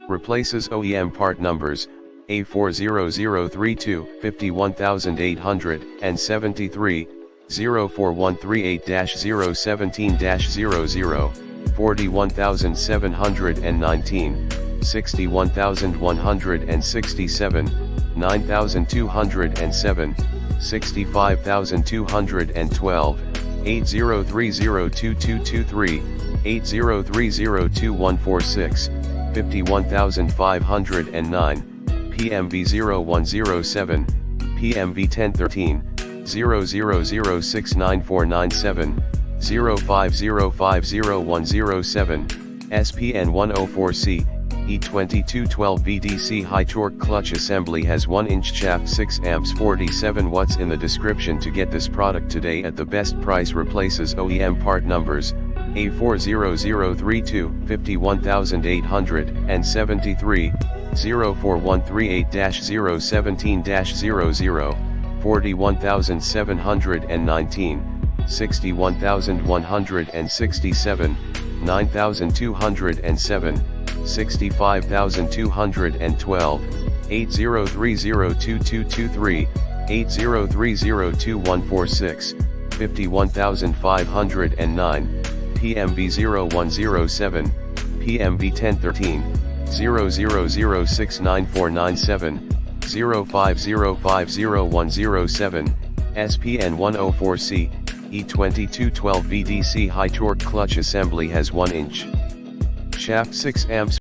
Replaces OEM part numbers, A40032 51873, 04138-017-00, 41719, 61167, 9207, 65212, 80302223, 80302146, 51509, PMV0107, PMV1013, 00069497, 05050107, SPN104C, E2212 VDC high torque clutch assembly has 1-inch shaft, 6 amps, 47 watts. In the description to get this product today at the best price. Replaces OEM part numbers, A40032 51873, 04138-017-00, 41719, 61167, 9207, 65212, 80302223, 80302146, 51509, PMV0107, PMV1013, 00069497, 05050107, SPN104C, E2212 VDC high torque clutch assembly has 1-inch shaft, 6 amps.